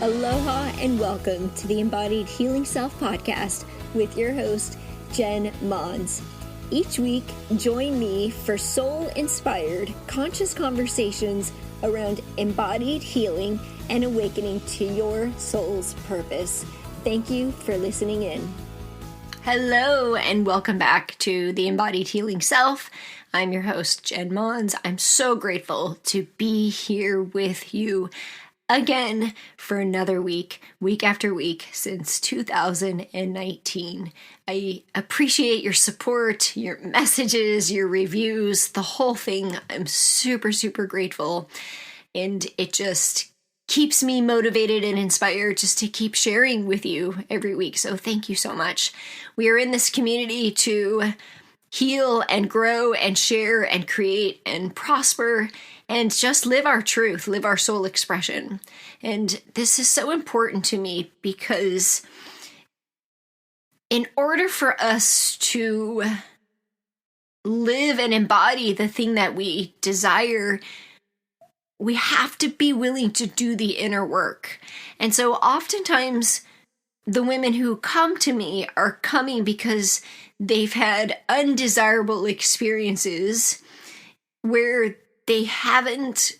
Aloha and welcome to the Embodied Healing Self podcast with your host, Jenmons. Each week, join me for soul-inspired, conscious conversations around embodied healing and awakening to your soul's purpose. Thank you for listening in. Hello and welcome back to the Embodied Healing Self. I'm your host, Jenmons. I'm so grateful to be here with you again for another week after week since 2019. I appreciate your support, your messages, your reviews, the whole thing. I'm super, super grateful. And it just keeps me motivated and inspired just to keep sharing with you every week. So thank you so much. We are in this community to heal and grow and share and create and prosper and just live our truth, live our soul expression. And this is so important to me because in order for us to live and embody the thing that we desire, we have to be willing to do the inner work. And so oftentimes the women who come to me are coming because they've had undesirable experiences where they haven't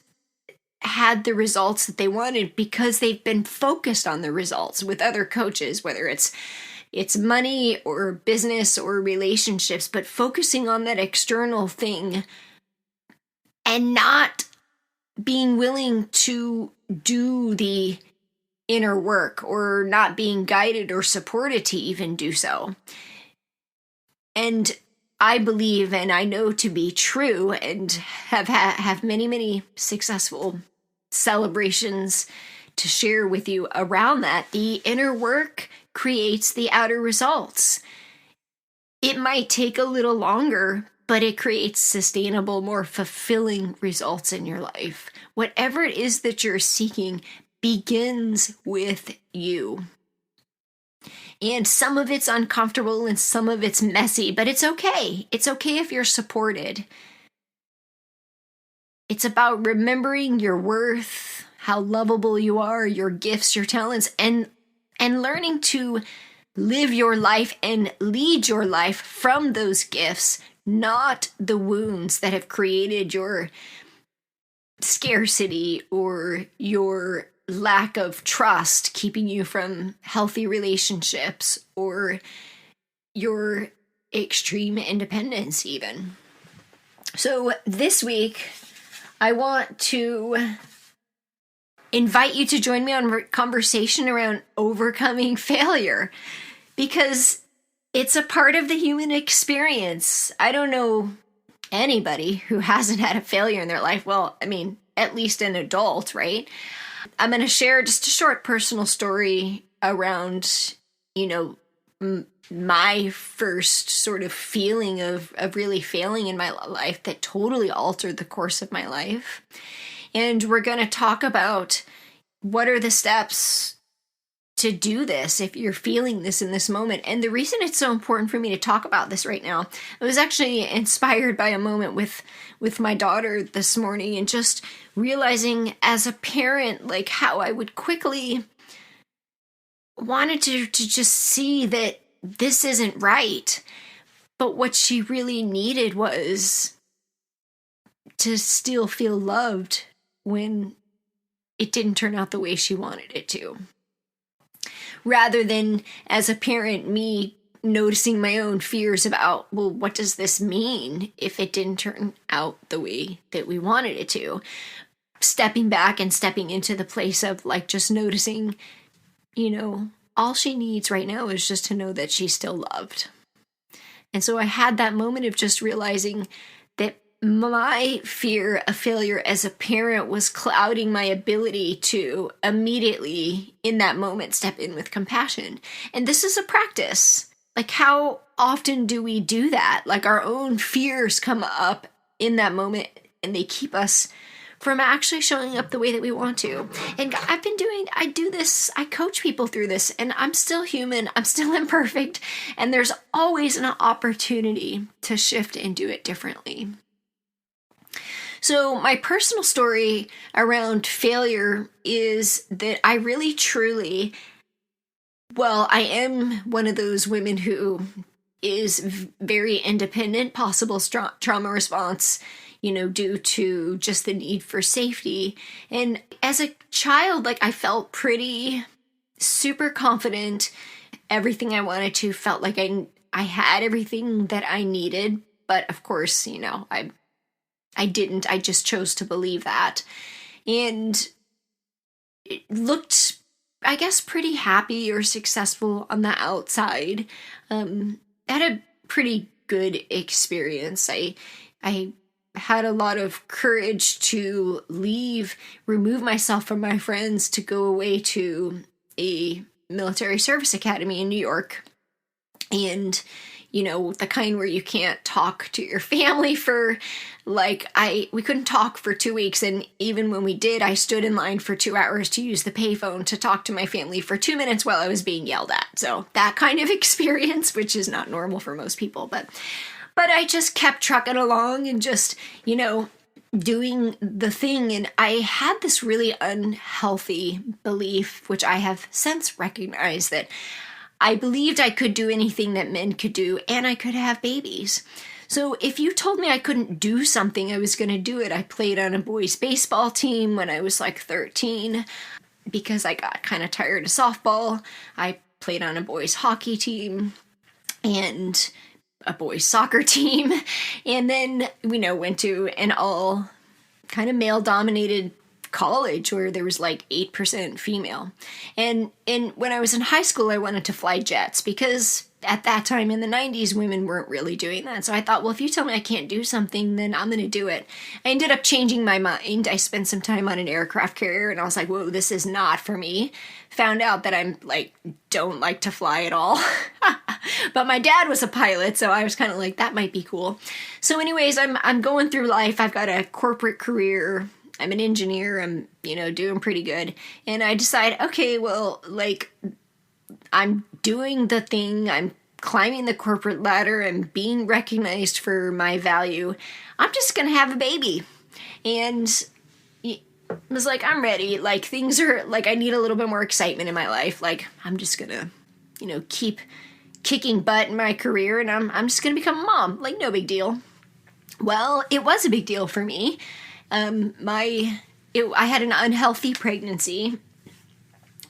had the results that they wanted because they've been focused on the results with other coaches, whether it's money or business or relationships, but focusing on that external thing and not being willing to do the inner work or not being guided or supported to even do so. And I believe and I know to be true and have many, many successful celebrations to share with you around that. The inner work creates the outer results. It might take a little longer, but it creates sustainable, more fulfilling results in your life. Whatever it is that you're seeking begins with you. And some of it's uncomfortable and some of it's messy, but it's okay. It's okay if you're supported. It's about remembering your worth, how lovable you are, your gifts, your talents, and learning to live your life and lead your life from those gifts, not the wounds that have created your scarcity or your lack of trust, keeping you from healthy relationships or your extreme independence even. So this week, I want to invite you to join me on a conversation around overcoming failure because it's a part of the human experience. I don't know anybody who hasn't had a failure in their life. Well, I mean, at least an adult, right? I'm going to share just a short personal story around, my first sort of feeling of really failing in my life that totally altered the course of my life. And we're going to talk about what are the steps to do this if you're feeling this in this moment. And the reason it's so important for me to talk about this right now, I was actually inspired by a moment with my daughter this morning and just realizing as a parent, like how I would quickly wanted to just see that this isn't right. But what she really needed was to still feel loved when it didn't turn out the way she wanted it to. Rather than, as a parent, me noticing my own fears about, well, what does this mean if it didn't turn out the way that we wanted it to? Stepping back and stepping into the place of like just noticing, all she needs right now is just to know that she's still loved. And so I had that moment of just realizing that my fear of failure as a parent was clouding my ability to immediately, in that moment, step in with compassion. And this is a practice. Like, how often do we do that? Like, our own fears come up in that moment and they keep us from actually showing up the way that we want to. And I do this, I coach people through this, and I'm still human, I'm still imperfect, and there's always an opportunity to shift and do it differently. So my personal story around failure is that I really truly, well, I am one of those women who is very independent, possible trauma response, due to just the need for safety. And as a child, like, I felt pretty super confident. Everything I wanted to, felt like I had everything that I needed. But of course, I didn't. I just chose to believe that. And it looked, I guess, pretty happy or successful on the outside. I had a pretty good experience. I had a lot of courage to remove myself from my friends to go away to a military service academy in New York. And, the kind where you can't talk to your family for, we couldn't talk for 2 weeks. And even when we did, I stood in line for 2 hours to use the payphone to talk to my family for 2 minutes while I was being yelled at. So that kind of experience, which is not normal for most people, but I just kept trucking along and just, doing the thing. And I had this really unhealthy belief, which I have since recognized, that I believed I could do anything that men could do, and I could have babies. So if you told me I couldn't do something, I was going to do it. I played on a boys' baseball team when I was 13 because I got kind of tired of softball. I played on a boys' hockey team and a boys' soccer team, and then, went to an all kind of male-dominated college where there was 8% female. And when I was in high school, I wanted to fly jets because at that time in the 90s, women weren't really doing that. So I thought, well, if you tell me I can't do something, then I'm going to do it. I ended up changing my mind. I spent some time on an aircraft carrier and I was like, whoa, this is not for me. Found out that I'm don't like to fly at all. But my dad was a pilot, so I was kind of like, that might be cool. So anyways, I'm going through life. I've got a corporate career. I'm an engineer. I'm, doing pretty good. And I decide, okay, well, I'm doing the thing. I'm climbing the corporate ladder. I'm being recognized for my value. I'm just going to have a baby. And I was like, I'm ready. Things are, I need a little bit more excitement in my life. I'm just going to, keep kicking butt in my career, and I'm just going to become a mom. No big deal. Well, it was a big deal for me. I had an unhealthy pregnancy,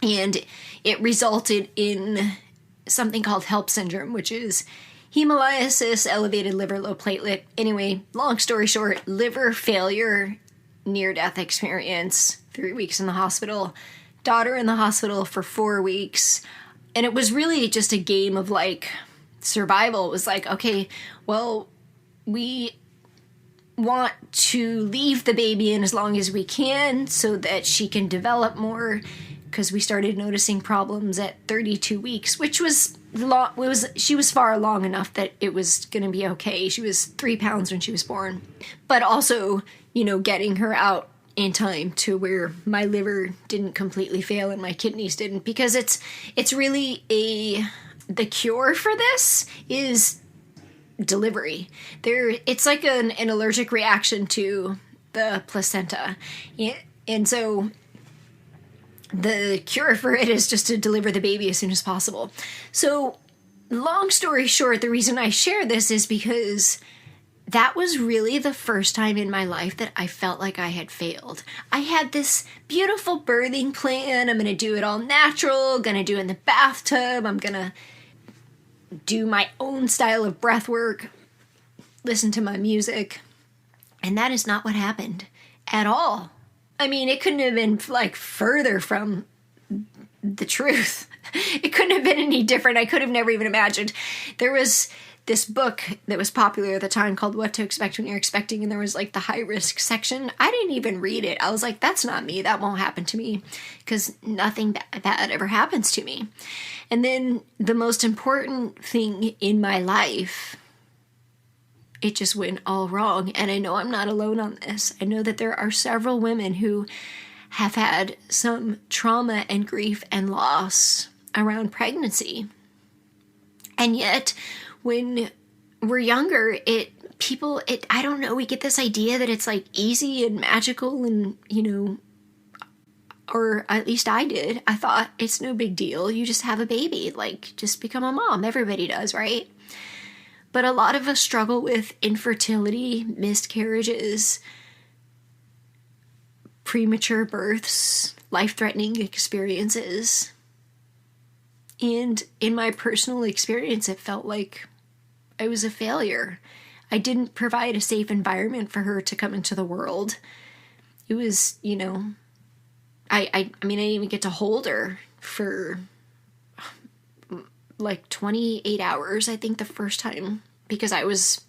and it resulted in something called HELLP syndrome, which is hemolysis, elevated liver, low platelet. Anyway, long story short, liver failure, near-death experience, 3 weeks in the hospital, daughter in the hospital for 4 weeks. And it was really just a game of survival. It was okay, well, we want to leave the baby in as long as we can so that she can develop more, because we started noticing problems at 32 weeks, which was she was far along enough that it was going to be okay. She was 3 pounds when she was born, but also, getting her out in time to where my liver didn't completely fail and my kidneys didn't, because it's really the cure for this is delivery. It's like an allergic reaction to the placenta. And so the cure for it is just to deliver the baby as soon as possible. So long story short, the reason I share this is because that was really the first time in my life that I felt like I had failed. I had this beautiful birthing plan. I'm going to do it all natural, going to do it in the bathtub. I'm going to do my own style of breath work, listen to my music. And that is not what happened at all. I mean, it couldn't have been further from the truth. It couldn't have been any different. I could have never even imagined. There was this book that was popular at the time called What to Expect When You're Expecting, and there was the high risk section. I didn't even read it. I was like, that's not me. That won't happen to me, because nothing bad ever happens to me. And then the most important thing in my life, it just went all wrong. And I know I'm not alone on this. I know that there are several women who have had some trauma and grief and loss around pregnancy. And yet, when we're younger, it people, I don't know, we get this idea that it's like easy and magical and, or at least I did. I thought it's no big deal. You just have a baby, like just become a mom. Everybody does, right? But a lot of us struggle with infertility, miscarriages, premature births, life-threatening experiences. And in my personal experience, it felt like I was a failure. I didn't provide a safe environment for her to come into the world. It was, I mean, I didn't even get to hold her for like 28 hours, I think, the first time, because I was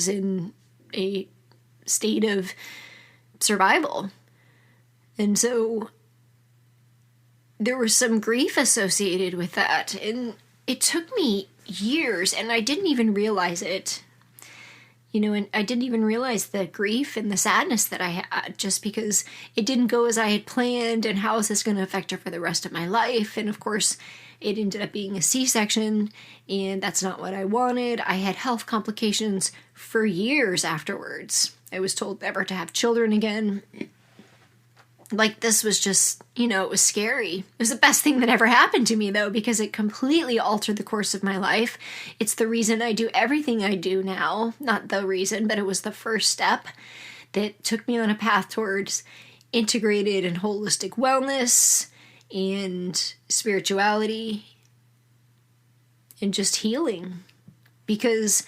in a state of survival. And so there was some grief associated with that. And it took me years, and I didn't even realize it. And I didn't even realize the grief and the sadness that I had, just because it didn't go as I had planned, and how is this going to affect her for the rest of my life? And of course, it ended up being a C-section, and that's not what I wanted. I had health complications for years afterwards. I was told never to have children again. Like, this was just, it was scary. It was the best thing that ever happened to me, though, because it completely altered the course of my life. It's the reason I do everything I do now. Not the reason, but it was the first step that took me on a path towards integrated and holistic wellness and spirituality and just healing. Because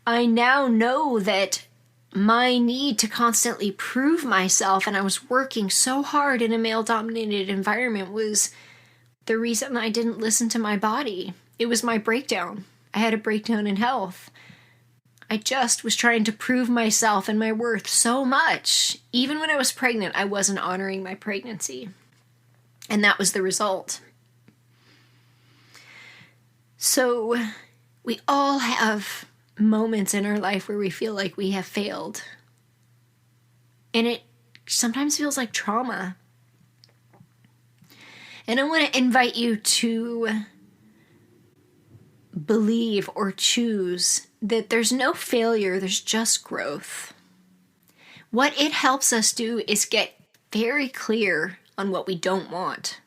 I now know that my need to constantly prove myself, and I was working so hard in a male-dominated environment, was the reason I didn't listen to my body. It was my breakdown. I had a breakdown in health. I just was trying to prove myself and my worth so much. Even when I was pregnant, I wasn't honoring my pregnancy. And that was the result. So we all have moments in our life where we feel like we have failed. And it sometimes feels like trauma. And I want to invite you to believe or choose that there's no failure, there's just growth. What it helps us do is get very clear on what we don't want.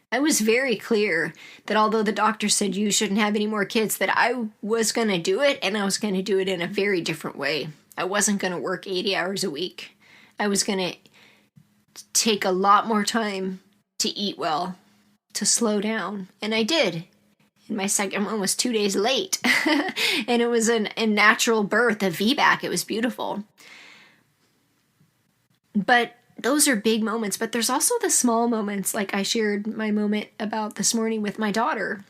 I was very clear that although the doctor said you shouldn't have any more kids, that I was going to do it, and I was going to do it in a very different way. I wasn't going to work 80 hours a week. I was going to take a lot more time to eat well, to slow down, and I did. And my second one was 2 days late, and it was a natural birth, a VBAC. It was beautiful. But those are big moments, but there's also the small moments, like I shared my moment about this morning with my daughter.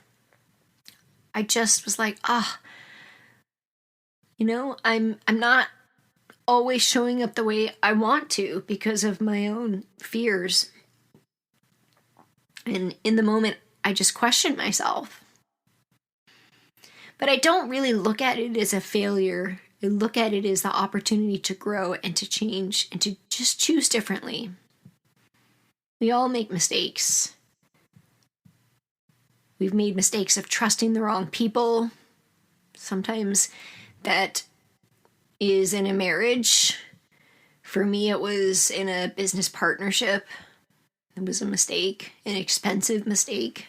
I just was like, I'm not always showing up the way I want to because of my own fears. And in the moment, I just questioned myself. But I don't really look at it as a failure. I look at it as the opportunity to grow and to change and to just choose differently. We all make mistakes. We've made mistakes of trusting the wrong people. Sometimes that is in a marriage. For me, it was in a business partnership. It was a mistake, an expensive mistake.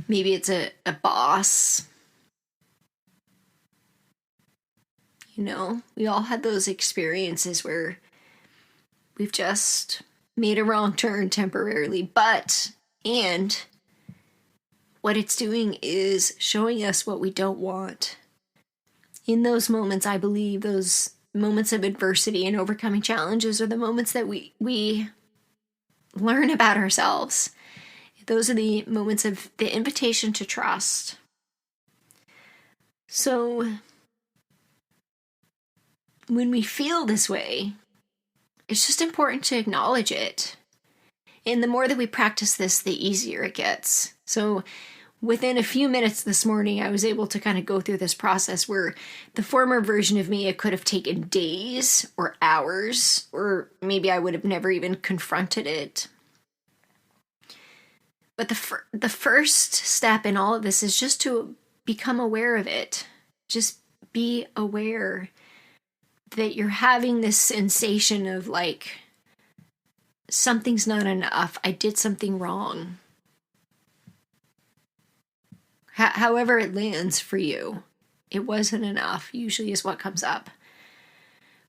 Maybe it's a boss. We all had those experiences where we've just made a wrong turn temporarily, and what it's doing is showing us what we don't want. In those moments, I believe those moments of adversity and overcoming challenges are the moments that we learn about ourselves. Those are the moments of the invitation to trust. So when we feel this way, it's just important to acknowledge it. And the more that we practice this, the easier it gets. So within a few minutes this morning, I was able to kind of go through this process where the former version of me, it could have taken days or hours, or maybe I would have never even confronted it. But the first step in all of this is just to become aware of it. Just be aware that you're having this sensation of like, something's not enough. I did something wrong. However it lands for you, it wasn't enough, usually is what comes up.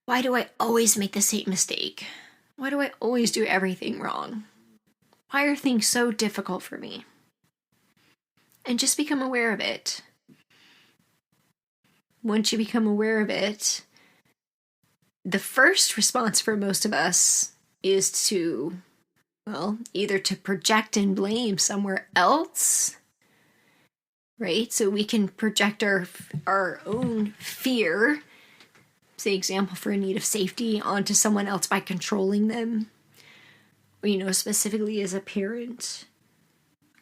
Why do I always make the same mistake? Why do I always do everything wrong? Why are things so difficult for me? And just become aware of it. Once you become aware of it, the first response for most of us is to, well, either to project and blame somewhere else, right? So we can project our own fear, say example for a need of safety, onto someone else by controlling them, or, specifically as a parent.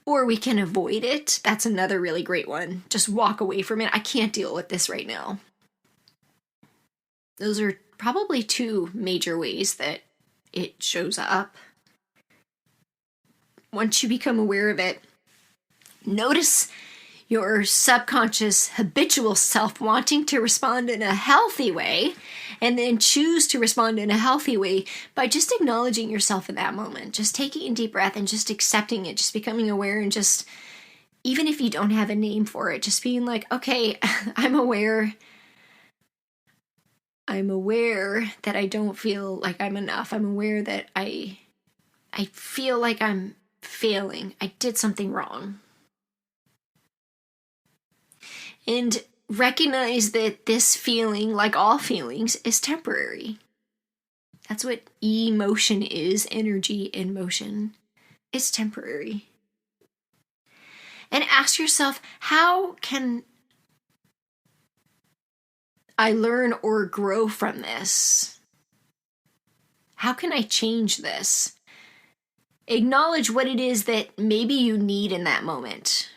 Or we can avoid it. That's another really great one. Just walk away from it. I can't deal with this right now. Those are probably two major ways that it shows up. Once you become aware of it, notice your subconscious habitual self wanting to respond in a healthy way, and then choose to respond in a healthy way by just acknowledging yourself in that moment, just taking a deep breath and just accepting it, just becoming aware, and just, even if you don't have a name for it, just being like, okay, I'm aware that I don't feel like I'm enough. I'm aware that I feel like I'm failing. I did something wrong. And recognize that this feeling, like all feelings, is temporary. That's what emotion is, energy in motion. It's temporary. And ask yourself, how can I learn or grow from this? How can I change this? Acknowledge what it is that maybe you need in that moment.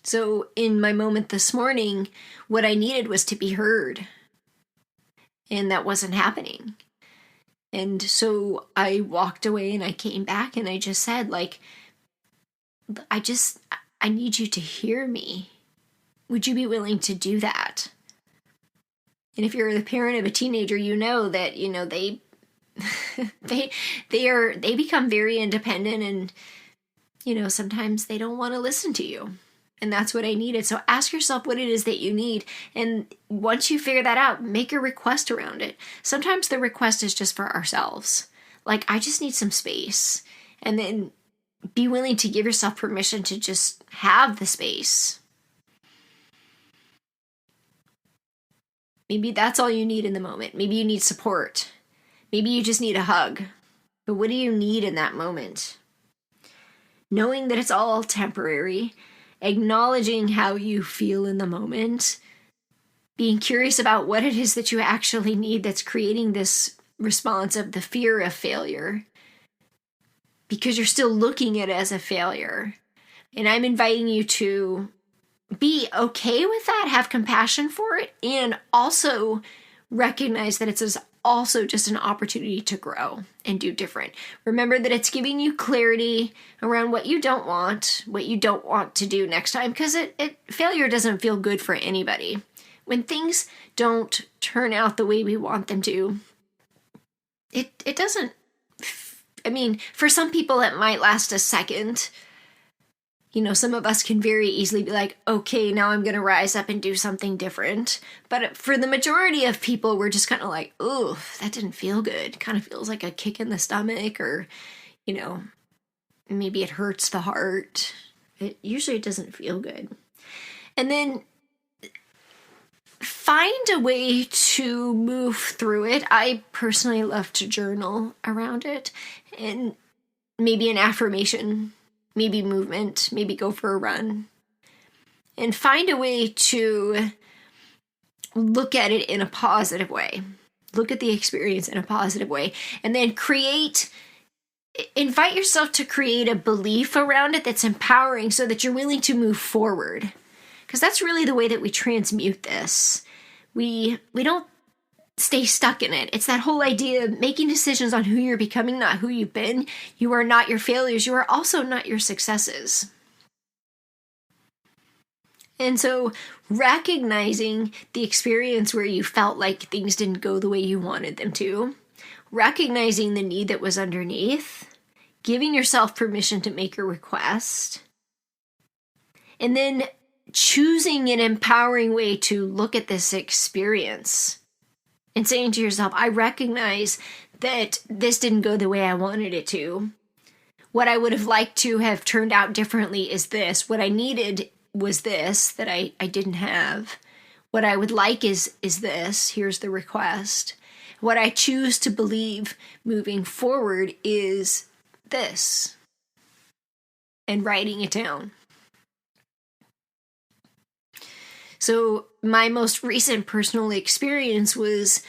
So in my moment this morning, what I needed was to be heard. And that wasn't happening. And so I walked away and I came back and I just said, like, I need you to hear me. Would you be willing to do that? And if you're the parent of a teenager, you know that, they become very independent, and, sometimes they don't want to listen to you. And that's what I needed. So ask yourself what it is that you need. And once you figure that out, make a request around it. Sometimes the request is just for ourselves. Like, I just need some space. And then be willing to give yourself permission to just have the space. Maybe that's all you need in the moment. Maybe you need support. Maybe you just need a hug. But what do you need in that moment? Knowing that it's all temporary, acknowledging how you feel in the moment, being curious about what it is that you actually need that's creating this response of the fear of failure, because you're still looking at it as a failure. And I'm inviting you to be okay with that, have compassion for it, and also recognize that it's also just an opportunity to grow and do different. Remember that it's giving you clarity around what you don't want to do next time, because failure doesn't feel good for anybody. When things don't turn out the way we want them to, it doesn't, for some people it might last a second. Some of us can very easily be like, okay, now I'm going to rise up and do something different. But for the majority of people, we're just kind of like, oh, that didn't feel good. Kind of feels like a kick in the stomach, or, maybe it hurts the heart. Usually it doesn't feel good. And then find a way to move through it. I personally love to journal around it, and maybe an affirmation, maybe movement, maybe go for a run, and find a way to look at it in a positive way. Look at the experience in a positive way, and then invite yourself to create a belief around it that's empowering, so that you're willing to move forward. Because that's really the way that we transmute this. We don't stay stuck in it. It's that whole idea of making decisions on who you're becoming, not who you've been. You are not your failures. You are also not your successes. And so recognizing the experience where you felt like things didn't go the way you wanted them to, recognizing the need that was underneath, giving yourself permission to make a request, and then choosing an empowering way to look at this experience and saying to yourself, I recognize that this didn't go the way I wanted it to. What I would have liked to have turned out differently is this. What I needed was this that I didn't have. What I would like is this. Here's the request. What I choose to believe moving forward is this. And writing it down. So my most recent personal experience was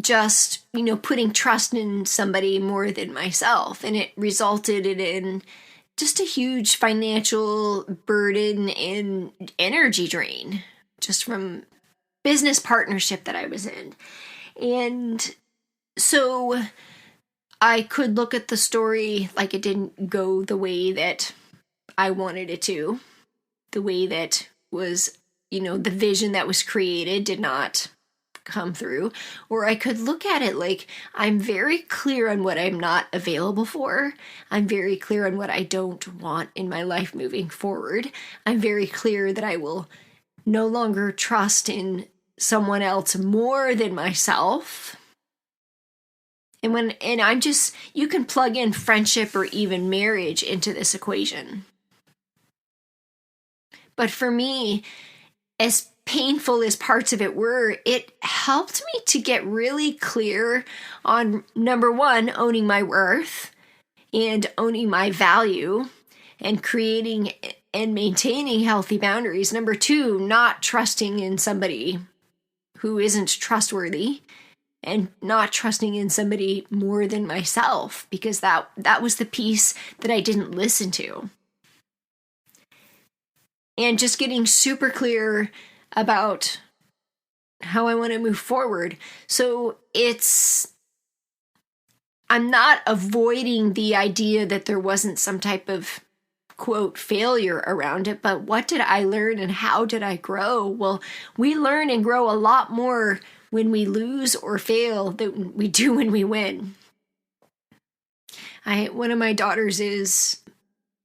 just, putting trust in somebody more than myself. And it resulted in just a huge financial burden and energy drain just from business partnership that I was in. And so I could look at the story like it didn't go the way that I wanted it to, the way that was, the vision that was created did not come through. Or I could look at it like I'm very clear on what I'm not available for. I'm very clear on what I don't want in my life moving forward. I'm very clear that I will no longer trust in someone else more than myself. And I'm just, you can plug in friendship or even marriage into this equation. But for me, as painful as parts of it were, it helped me to get really clear on, number one, owning my worth and owning my value and creating and maintaining healthy boundaries. Number two, not trusting in somebody who isn't trustworthy and not trusting in somebody more than myself, because that was the piece that I didn't listen to. And just getting super clear about how I want to move forward. So I'm not avoiding the idea that there wasn't some type of, quote, failure around it, but what did I learn and how did I grow? Well, we learn and grow a lot more when we lose or fail than we do when we win. One of my daughters is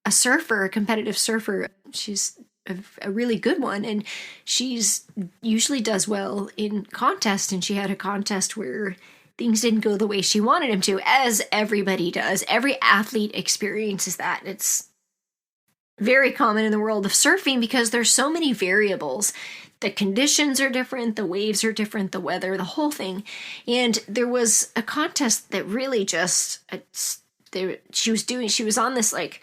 a surfer, a competitive surfer. She's a really good one, and she's usually does well in contests, and she had a contest where things didn't go the way she wanted them to, as everybody does. Every athlete experiences that. It's very common in the world of surfing because there's so many variables. The conditions are different, the waves are different, the weather, the whole thing. And there was a contest that really just, she was on this like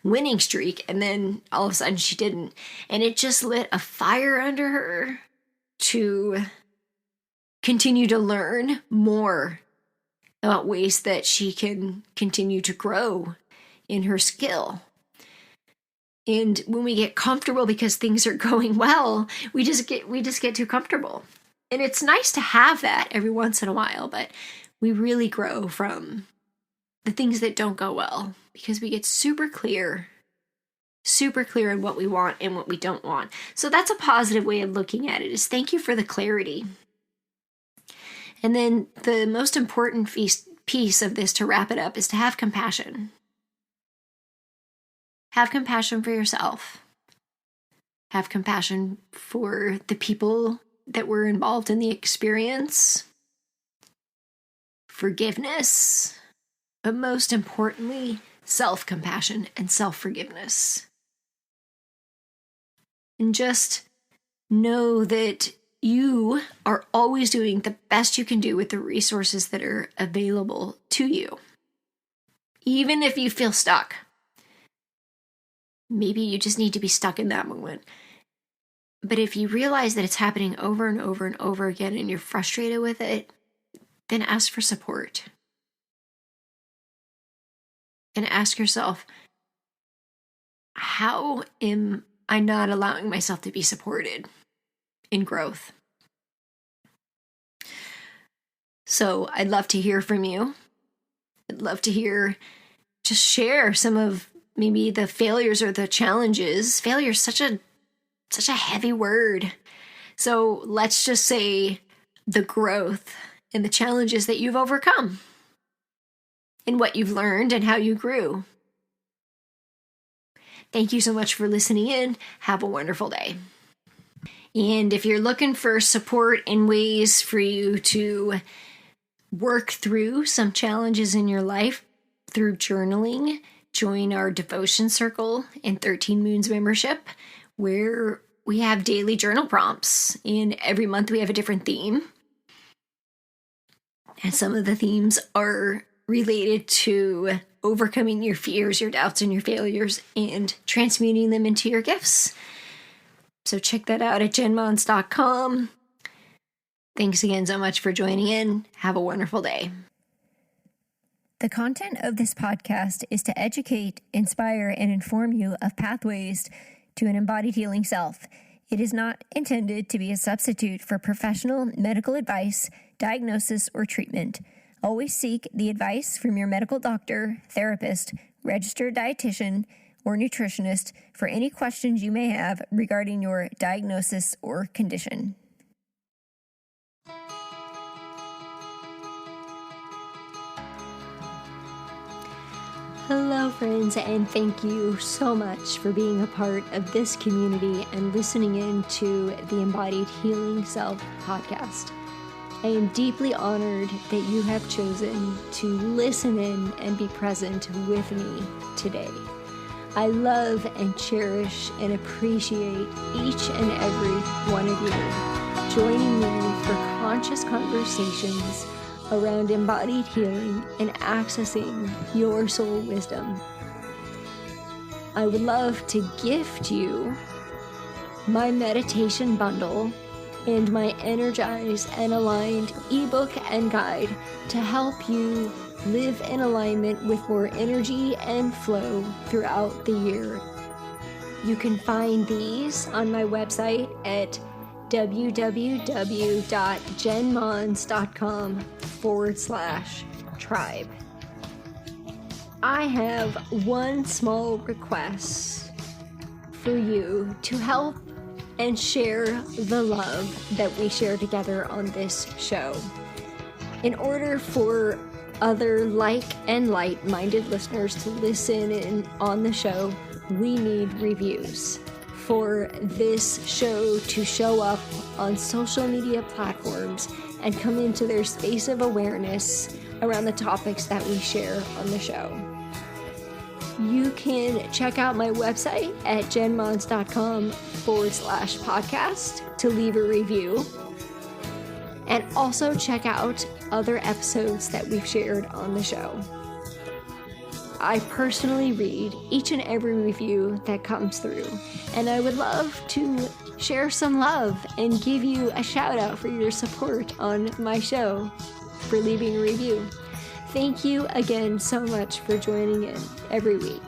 winning streak, and then all of a sudden she didn't, and it just lit a fire under her to continue to learn more about ways that she can continue to grow in her skill. And when we get comfortable because things are going well, we just get too comfortable. And it's nice to have that every once in a while, but we really grow from the things that don't go well because we get super clear on what we want and what we don't want. So that's a positive way of looking at it, is thank you for the clarity. And then the most important piece of this, to wrap it up, is to have compassion. Have compassion for yourself. Have compassion for the people that were involved in the experience. Forgiveness. But most importantly, self-compassion and self-forgiveness. And just know that you are always doing the best you can do with the resources that are available to you. Even if you feel stuck. Maybe you just need to be stuck in that moment. But if you realize that it's happening over and over and over again and you're frustrated with it, then ask for support. And ask yourself, how am I not allowing myself to be supported in growth? So I'd love to hear from you. I'd love to just share some of maybe the failures or the challenges. Failure is such a heavy word. So let's just say the growth and the challenges that you've overcome and what you've learned and how you grew. Thank you so much for listening in. Have a wonderful day. And if you're looking for support and ways for you to work through some challenges in your life through journaling, join our devotion circle and 13 Moons membership, where we have daily journal prompts. And every month we have a different theme. And some of the themes are related to overcoming your fears, your doubts, and your failures, and transmuting them into your gifts. So check that out at jenmons.com. Thanks again so much for joining in. Have a wonderful day. The content of this podcast is to educate, inspire, and inform you of pathways to an embodied healing self. It is not intended to be a substitute for professional medical advice, diagnosis, or treatment. Always seek the advice from your medical doctor, therapist, registered dietitian, or nutritionist for any questions you may have regarding your diagnosis or condition. Hello, friends, and thank you so much for being a part of this community and listening in to the Embodied Healing Self podcast. I am deeply honored that you have chosen to listen in and be present with me today. I love and cherish and appreciate each and every one of you joining me for conscious conversations around embodied healing and accessing your soul wisdom. I would love to gift you my meditation bundle and my Energize and Aligned ebook and guide to help you live in alignment with more energy and flow throughout the year. You can find these on my website at www.jenmons.com/tribe. I have one small request for you to help and share the love that we share together on this show. In order for other like and light-minded listeners to listen in on the show, we need reviews. For this show to show up on social media platforms and come into their space of awareness around the topics that we share on the show. You can check out my website at jenmons.com/podcast to leave a review. And also check out other episodes that we've shared on the show. I personally read each and every review that comes through, and I would love to share some love and give you a shout out for your support on my show for leaving a review. Thank you again so much for joining in every week.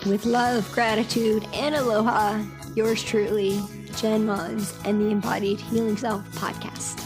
With love, gratitude, and aloha, yours truly, Jen Mons and the Embodied Healing Self podcast.